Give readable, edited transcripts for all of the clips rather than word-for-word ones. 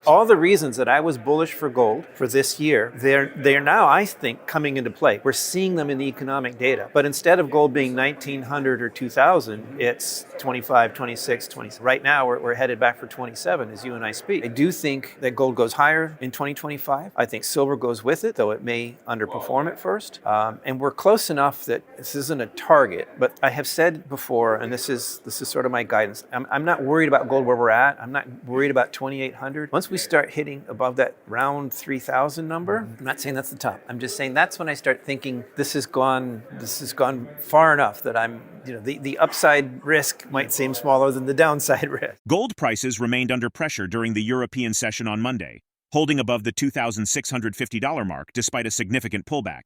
All the reasons that I was bullish for gold for this year, they're now, I think, coming into play. We're seeing them in the economic data. But instead of gold being 1900 or 2000, it's 25, 26, 20. Right now, we're headed back for 27 as you and I speak. I do think that gold goes higher in 2025. I think silver goes with it, though it may underperform at first. And we're close enough that this isn't a target. But I have said before, and this is sort of my guidance, I'm not worried about gold where we're at. I'm not worried about 2800. Once we start hitting above that round 3,000 number, I'm not saying that's the top. I'm just saying that's when I start thinking this has gone far enough that the upside risk might seem smaller than the downside risk. Gold prices remained under pressure during the European session on Monday, holding above the $2,650 mark despite a significant pullback.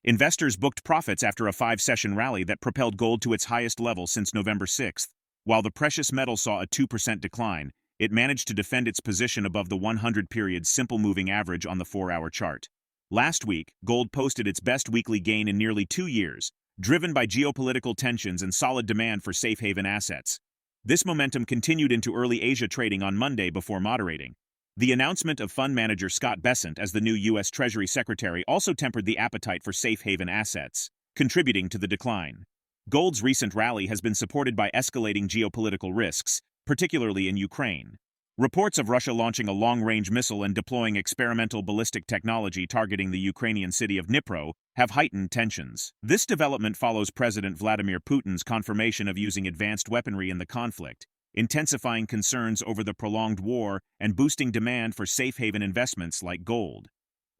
Investors booked profits after a 5-session rally that propelled gold to its highest level since November 6th. While the precious metal saw a 2% decline, it managed to defend its position above the 100-period simple moving average on the 4-hour chart. Last week, gold posted its best weekly gain in nearly 2 years, driven by geopolitical tensions and solid demand for safe haven assets. This momentum continued into early Asia trading on Monday before moderating. The announcement of fund manager Scott Bessent as the new U.S. Treasury Secretary also tempered the appetite for safe haven assets, contributing to the decline. Gold's recent rally has been supported by escalating geopolitical risks, particularly in Ukraine. Reports of Russia launching a long-range missile and deploying experimental ballistic technology targeting the Ukrainian city of Dnipro have heightened tensions. This development follows President Vladimir Putin's confirmation of using advanced weaponry in the conflict, intensifying concerns over the prolonged war and boosting demand for safe haven investments like gold.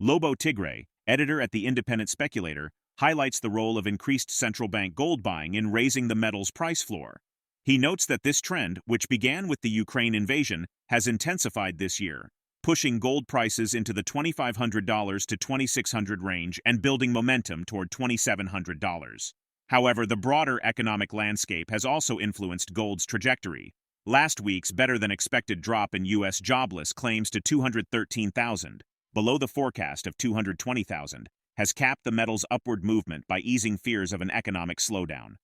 Lobo Tiggre, editor at The Independent Speculator, highlights the role of increased central bank gold buying in raising the metal's price floor. He notes that this trend, which began with the Ukraine invasion, has intensified this year, pushing gold prices into the $2,500 to $2,600 range and building momentum toward $2,700. However, the broader economic landscape has also influenced gold's trajectory. Last week's better-than-expected drop in U.S. jobless claims to 213,000, below the forecast of 220,000, has capped the metal's upward movement by easing fears of an economic slowdown.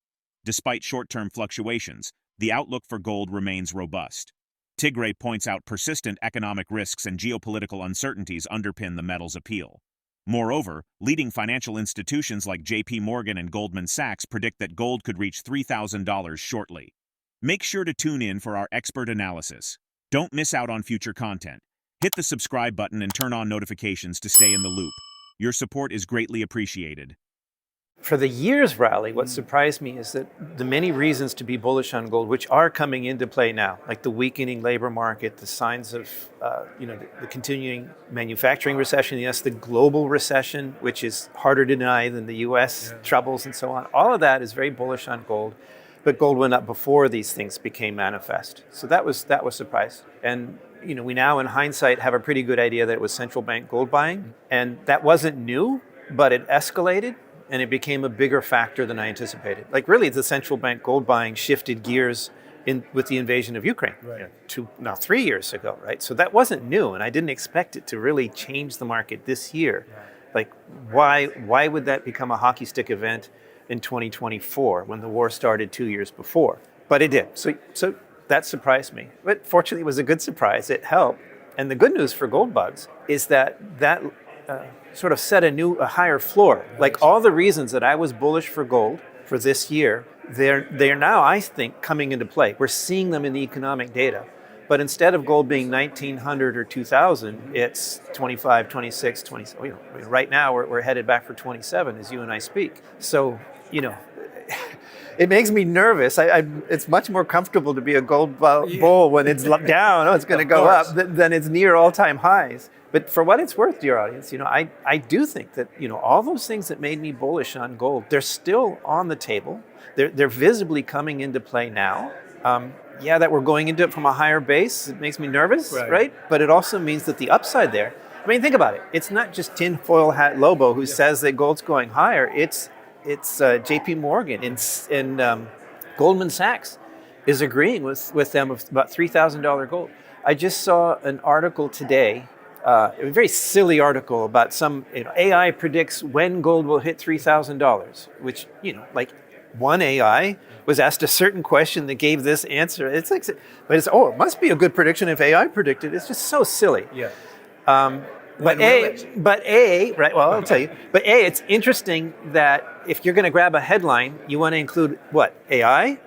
Despite short-term fluctuations, the outlook for gold remains robust. Tiggre points out persistent economic risks and geopolitical uncertainties underpin the metal's appeal. Moreover, leading financial institutions like J.P. Morgan and Goldman Sachs predict that gold could reach $3,000 shortly. Make sure to tune in for our expert analysis. Don't miss out on future content. Hit the subscribe button and turn on notifications to stay in the loop. Your support is greatly appreciated. For the year's rally, what surprised me is that the many reasons to be bullish on gold, which are coming into play now, like the weakening labor market, the signs of the continuing manufacturing recession, yes, the global recession, which is harder to deny than the U.S. troubles and so on. All of that is very bullish on gold, but gold went up before these things became manifest. So that was a surprise. And we now, in hindsight, have a pretty good idea that it was central bank gold buying, and that wasn't new, but it escalated. And it became a bigger factor than I anticipated. Like really, the central bank gold buying shifted gears with the invasion of Ukraine, right. 3 years ago, right? So that wasn't new, and I didn't expect it to really change the market this year. Yeah. Like, why would that become a hockey stick event in 2024 when the war started 2 years before? But it did. So that surprised me. But fortunately, it was a good surprise. It helped. And the good news for gold bugs is that sort of set a higher floor. Like all the reasons that I was bullish for gold for this year, they're now, I think, coming into play. We're seeing them in the economic data. But instead of gold being 1900 or 2000, it's 25, 26, 20. Right now we're headed back for 27 as you and I speak. So, it makes me nervous. It's much more comfortable to be a gold bull when it's down. Oh, it's going to go up than it's near all-time highs. But for what it's worth, dear audience, I do think that all those things that made me bullish on gold, they're still on the table. They're visibly coming into play now. That we're going into it from a higher base. It makes me nervous, right? But it also means that the upside there. I mean, think about it. It's not just tinfoil hat Lobo who says that gold's going higher. It's J.P. Morgan and Goldman Sachs is agreeing with them about $3,000 gold. I just saw an article today, a very silly article about some AI predicts when gold will hit $3,000, which one AI was asked a certain question that gave this answer. It's like, but it's, oh, it must be a good prediction if AI predicted. It's just so silly. Yeah. But right, well, I'll tell you. But it's interesting that if you're going to grab a headline, you want to include what? AI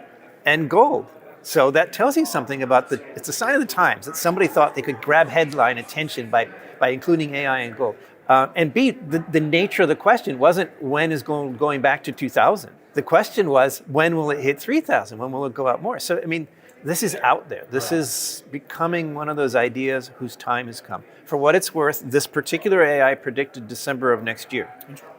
and gold. So that tells you something about it's a sign of the times that somebody thought they could grab headline attention by including AI and gold. And B, the nature of the question wasn't when is gold going back to 2000. The question was, when will it hit 3,000? When will it go up more? So, I mean, this is out there. This is becoming one of those ideas whose time has come. For what it's worth, this particular AI predicted December of next year.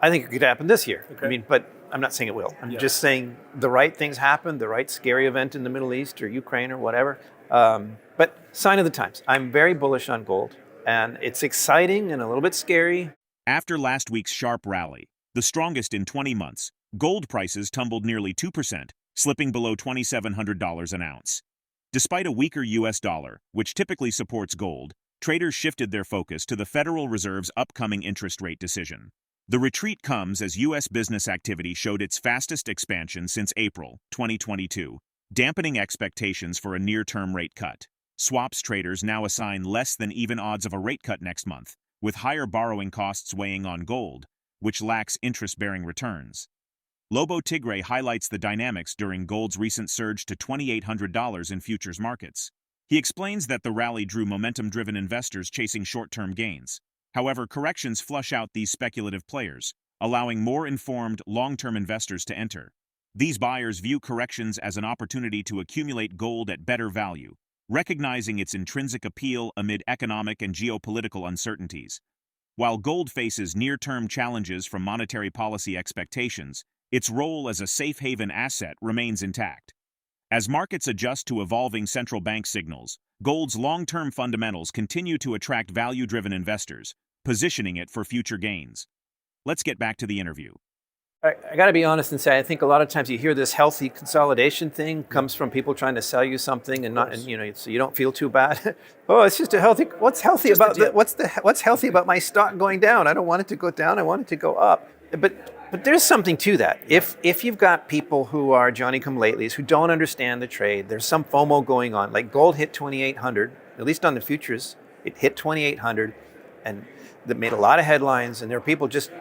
I think it could happen this year. Okay. I mean, but I'm not saying it will. I'm just saying the right things happen, the right scary event in the Middle East or Ukraine or whatever. But sign of the times. I'm very bullish on gold, and it's exciting and a little bit scary. After last week's sharp rally, the strongest in 20 months, gold prices tumbled nearly 2%, slipping below $2,700 an ounce. Despite a weaker U.S. dollar, which typically supports gold, traders shifted their focus to the Federal Reserve's upcoming interest rate decision. The retreat comes as U.S. business activity showed its fastest expansion since April 2022, dampening expectations for a near-term rate cut. Swaps traders now assign less than even odds of a rate cut next month, with higher borrowing costs weighing on gold, which lacks interest-bearing returns. Lobo Tiggre highlights the dynamics during gold's recent surge to $2,800 in futures markets. He explains that the rally drew momentum-driven investors chasing short-term gains. However, corrections flush out these speculative players, allowing more informed, long-term investors to enter. These buyers view corrections as an opportunity to accumulate gold at better value, recognizing its intrinsic appeal amid economic and geopolitical uncertainties. While gold faces near-term challenges from monetary policy expectations, its role as a safe haven asset remains intact. As markets adjust to evolving central bank signals, gold's long-term fundamentals continue to attract value-driven investors, positioning it for future gains. Let's get back to the interview. I got to be honest and say, I think a lot of times you hear this healthy consolidation thing comes from people trying to sell you something and not, and so you don't feel too bad. Oh, it's just a healthy. What's healthy about what's healthy about my stock going down? I don't want it to go down. I want it to go up. But there's something to that. If you've got people who are Johnny-come-latelys who don't understand the trade, there's some FOMO going on. Like gold hit 2,800, at least on the futures, it hit 2,800, and that made a lot of headlines. And there are people just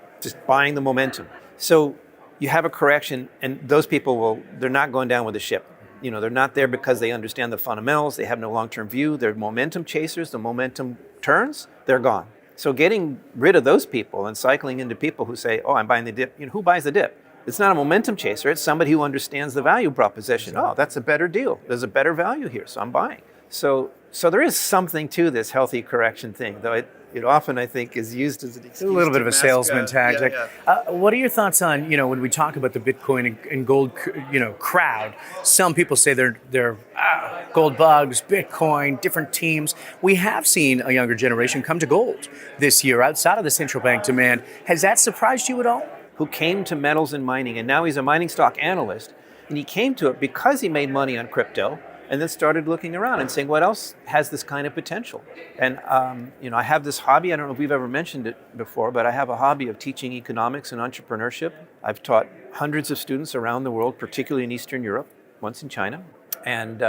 buying the momentum. So you have a correction, and those people they're not going down with the ship. They're not there because they understand the fundamentals. They have no long-term view. They're momentum chasers. The momentum turns, they're gone. So getting rid of those people and cycling into people who say, oh, I'm buying the dip. Who buys the dip? It's not a momentum chaser. It's somebody who understands the value proposition. Oh, that's a better deal. There's a better value here, so I'm buying. So there is something to this healthy correction thing, though it often, I think, is used as an excuse. A little bit of a salesman tactic. Yeah. What are your thoughts on, when we talk about the Bitcoin and gold, crowd? Some people say they're gold bugs, Bitcoin, different teams. We have seen a younger generation come to gold this year outside of the central bank demand. Has that surprised you at all? Who came to metals and mining, and now he's a mining stock analyst, and he came to it because he made money on crypto, and then started looking around and saying, what else has this kind of potential? And, I have this hobby. I don't know if we've ever mentioned it before, but I have a hobby of teaching economics and entrepreneurship. I've taught hundreds of students around the world, particularly in Eastern Europe, once in China. And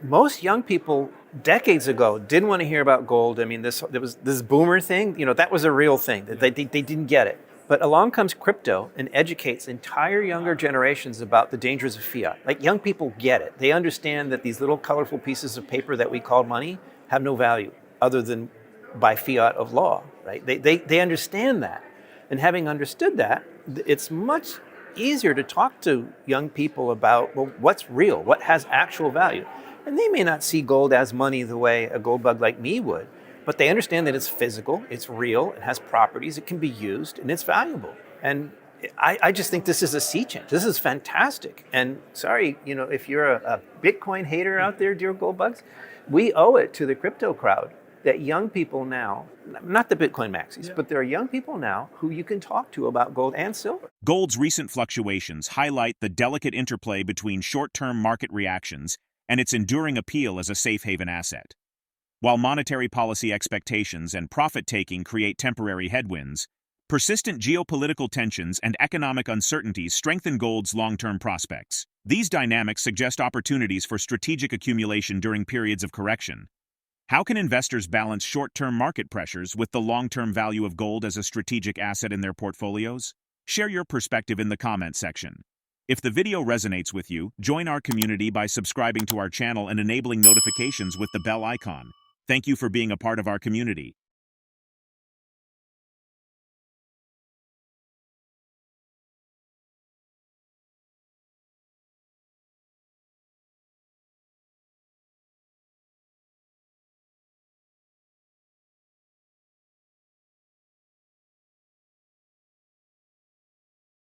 most young people decades ago didn't want to hear about gold. I mean, there was this boomer thing, that was a real thing. They didn't get it. But along comes crypto and educates entire younger generations about the dangers of fiat. Like, young people get it. They understand that these little colorful pieces of paper that we call money have no value other than by fiat of law, right? They understand that. And having understood that, it's much easier to talk to young people about, well, what's real? What has actual value? And they may not see gold as money the way a gold bug like me would, but they understand that it's physical, it's real, it has properties, it can be used, and it's valuable. And I just think this is a sea change. This is fantastic. And sorry, if you're a Bitcoin hater out there, dear gold bugs, we owe it to the crypto crowd that young people now, not the Bitcoin maxis, but there are young people now who you can talk to about gold and silver. Gold's recent fluctuations highlight the delicate interplay between short-term market reactions and its enduring appeal as a safe haven asset. While monetary policy expectations and profit-taking create temporary headwinds, Persistent geopolitical tensions and economic uncertainties strengthen gold's long-term prospects. These dynamics suggest opportunities for strategic accumulation during periods of correction. How can investors balance short-term market pressures with the long-term value of gold as a strategic asset in their portfolios? Share your perspective in the comment section. If the video resonates with you, join our community by subscribing to our channel and enabling notifications with the bell icon. Thank you for being a part of our community.